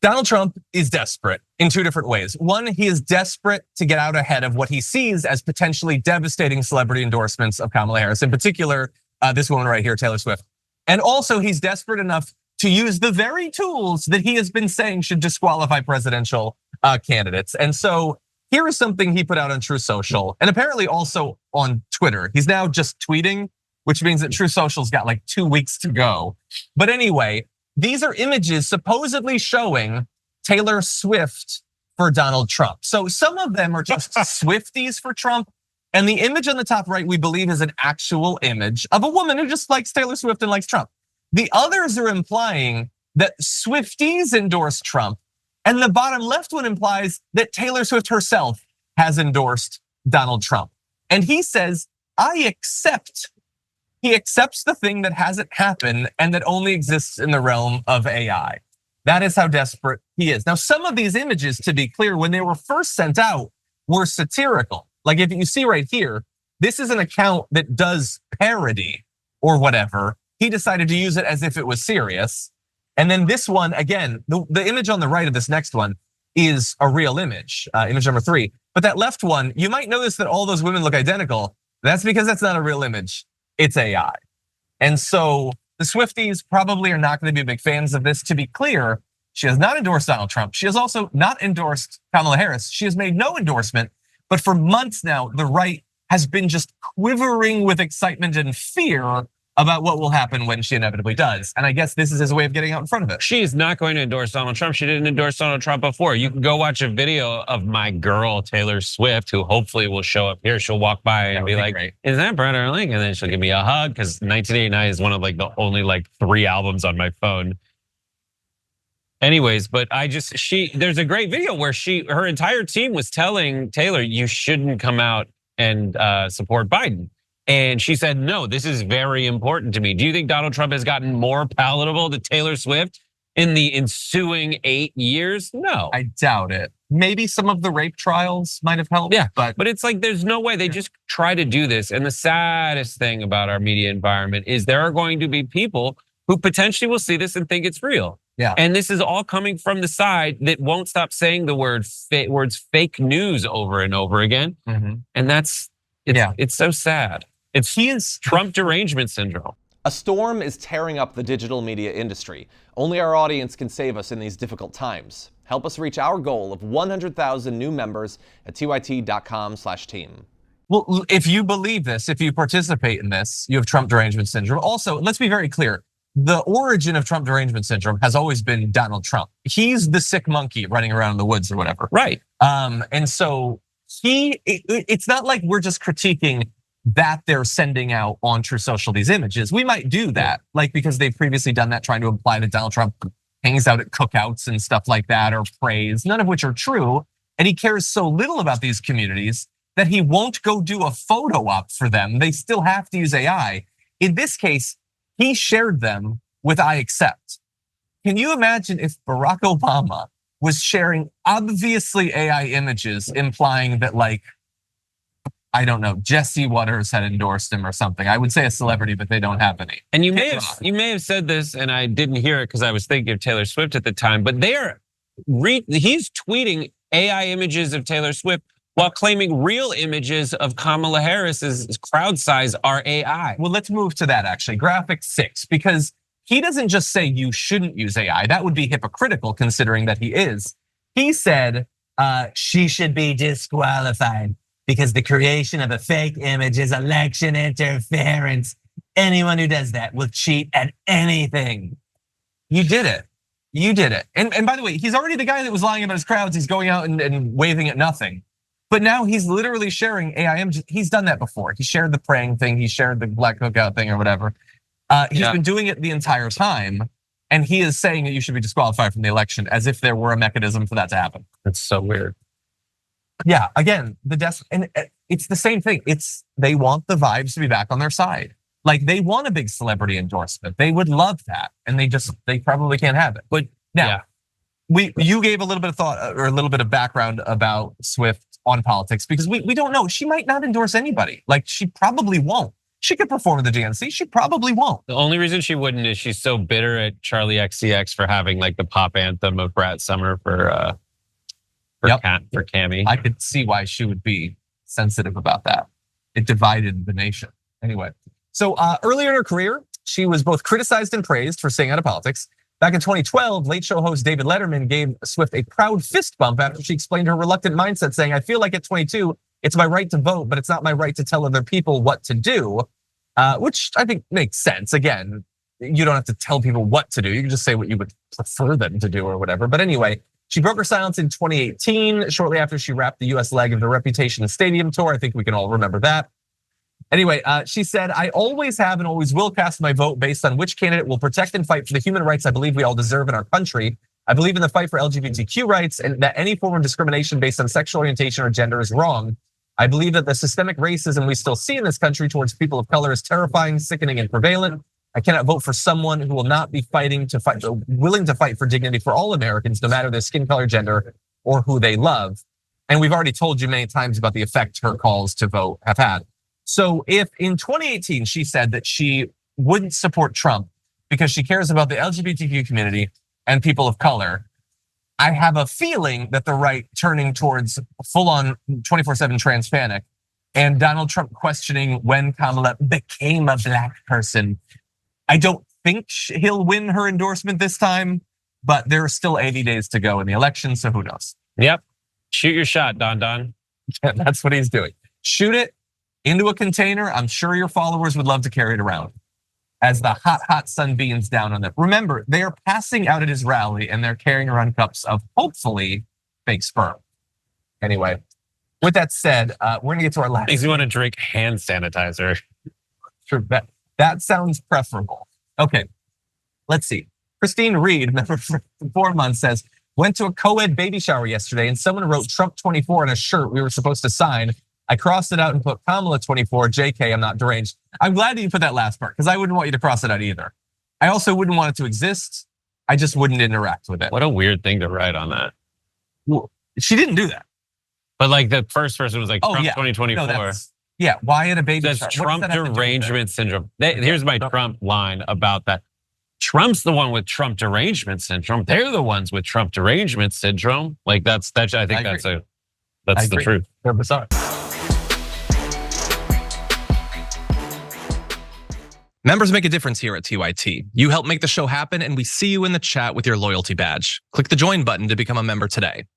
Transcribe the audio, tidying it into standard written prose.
Donald Trump is desperate in two different ways. One, he is desperate to get out ahead of what he sees as potentially devastating celebrity endorsements of Kamala Harris, in particular, this woman right here, Taylor Swift. And also, he's desperate enough to use the very tools that he has been saying should disqualify presidential candidates. And so here is something he put out on True Social, and apparently also on Twitter. He's now just tweeting, which means that True Social's got like 2 weeks to go. But anyway, these are images supposedly showing Taylor Swift for Donald Trump. So some of them are just Swifties for Trump. And the image on the top right, we believe, is an actual image of a woman who just likes Taylor Swift and likes Trump. The others are implying that Swifties endorse Trump. And the bottom left one implies that Taylor Swift herself has endorsed Donald Trump. And he says, I accept. He accepts the thing that hasn't happened and that only exists in the realm of AI. That is how desperate he is. Now, some of these images, to be clear, when they were first sent out, were satirical. Like if you see right here, this is an account that does parody or whatever. He decided to use it as if it was serious. And then this one, again, the image on the right of this next one is a real image, image number 3. But that left one, you might notice that all those women look identical. That's because that's not a real image. It's AI. And so the Swifties probably are not going to be big fans of this. To be clear, she has not endorsed Donald Trump. She has also not endorsed Kamala Harris. She has made no endorsement. But for months now, the right has been just quivering with excitement and fear about what will happen when she inevitably does. And I guess this is his way of getting out in front of it. She is not going to endorse Donald Trump. She didn't endorse Donald Trump before. You can go watch a video of my girl, Taylor Swift, who hopefully will show up here. She'll walk by and be like, great. Is that Brett Erlich? And then she'll give me a hug, because 1989 is one of like the only like 3 albums on my phone. Anyways, but there's a great video where her entire team was telling Taylor, you shouldn't come out and support Biden. And she said, no, this is very important to me. Do you think Donald Trump has gotten more palatable to Taylor Swift in the ensuing 8 years? No. I doubt it. Maybe some of the rape trials might have helped. Yeah, but it's like, there's no way. They just try to do this. And the saddest thing about our media environment is there are going to be people who potentially will see this and think it's real. Yeah. And this is all coming from the side that won't stop saying the words fake news over and over again. Mm-hmm. And it's so sad. He is Trump derangement syndrome. A storm is tearing up the digital media industry. Only our audience can save us in these difficult times. Help us reach our goal of 100,000 new members at tyt.com/team. Well, if you believe this, if you participate in this, you have Trump derangement syndrome. Also, let's be very clear. The origin of Trump derangement syndrome has always been Donald Trump. He's the sick monkey running around in the woods or whatever. Right. And so it's not like we're just critiquing that they're sending out on True Social these images. We might do that, like because they've previously done that, trying to imply that Donald Trump hangs out at cookouts and stuff like that, or prays, none of which are true. And he cares so little about these communities that he won't go do a photo op for them. They still have to use AI. In this case, he shared them with I accept. Can you imagine if Barack Obama was sharing obviously AI images implying that, like, I don't know, Jesse Waters had endorsed him or something? I would say a celebrity, but they don't have any. And you may have said this, and I didn't hear it because I was thinking of Taylor Swift at the time, but he's tweeting AI images of Taylor Swift while claiming real images of Kamala Harris's crowd size are AI. Well, let's move to that actually, graphic 6, because he doesn't just say you shouldn't use AI. That would be hypocritical considering that he is. He said she should be disqualified because the creation of a fake image is election interference. Anyone who does that will cheat at anything. You did it. You did it. And by the way, he's already the guy that was lying about his crowds. He's going out and waving at nothing. But now he's literally sharing AI images. He's done that before. He shared the praying thing. He shared the black cookout thing or whatever. He's been doing it the entire time. And he is saying that you should be disqualified from the election as if there were a mechanism for that to happen. That's so weird. Yeah, again, and it's the same thing. They want the vibes to be back on their side. Like they want a big celebrity endorsement. They would love that, and they probably can't have it. But now, you gave a little bit of thought or a little bit of background about Swift on politics because we don't know. She might not endorse anybody. Like she probably won't. She could perform at the DNC. She probably won't. The only reason she wouldn't is she's so bitter at Charlie XCX for having like the pop anthem of Brat Summer for Cammie. I could see why she would be sensitive about that. It divided the nation. Anyway, so earlier in her career, she was both criticized and praised for staying out of politics. Back in 2012, Late Show host David Letterman gave Swift a proud fist bump after she explained her reluctant mindset, saying, "I feel like at 22, it's my right to vote, but it's not my right to tell other people what to do," which I think makes sense. Again, you don't have to tell people what to do. You can just say what you would prefer them to do or whatever. But anyway, she broke her silence in 2018, shortly after she wrapped the US leg of the Reputation Stadium tour. I think we can all remember that. Anyway, she said, "I always have and always will cast my vote based on which candidate will protect and fight for the human rights I believe we all deserve in our country. I believe in the fight for LGBTQ rights and that any form of discrimination based on sexual orientation or gender is wrong. I believe that the systemic racism we still see in this country towards people of color is terrifying, sickening, and prevalent. I cannot vote for someone who will not be willing to fight for dignity for all Americans, no matter their skin color, gender, or who they love." And we've already told you many times about the effect her calls to vote have had. So if in 2018 she said that she wouldn't support Trump because she cares about the LGBTQ community and people of color, I have a feeling that the right turning towards full-on 24/7 trans panic and Donald Trump questioning when Kamala became a black person. I don't think he'll win her endorsement this time, but there are still 80 days to go in the election, so who knows? Yep. Shoot your shot, Don Don. That's what he's doing. Shoot it into a container. I'm sure your followers would love to carry it around as the hot sunbeams down on them. Remember, they are passing out at his rally and they're carrying around cups of hopefully fake sperm. Anyway, with that said, we're gonna get to our last. Makes me want to drink hand sanitizer. Sure, that sounds preferable. Okay, let's see. Christine Reed, member for 4 months, says, "Went to a co-ed baby shower yesterday and someone wrote Trump 24 on a shirt we were supposed to sign. I crossed it out and put Kamala 24, JK, I'm not deranged." I'm glad that you put that last part because I wouldn't want you to cross it out either. I also wouldn't want it to exist. I just wouldn't interact with it. What a weird thing to write on that. Well, she didn't do that. But like the first person was like Trump 2024. No, yeah, why at a baby shower? Trump derangement syndrome. Here's my Trump line about that. Trump's the one with Trump derangement syndrome. They're the ones with Trump derangement syndrome. Like that's I think that's the truth. They're bizarre. Members make a difference here at TYT. You help make the show happen and we see you in the chat with your loyalty badge. Click the join button to become a member today.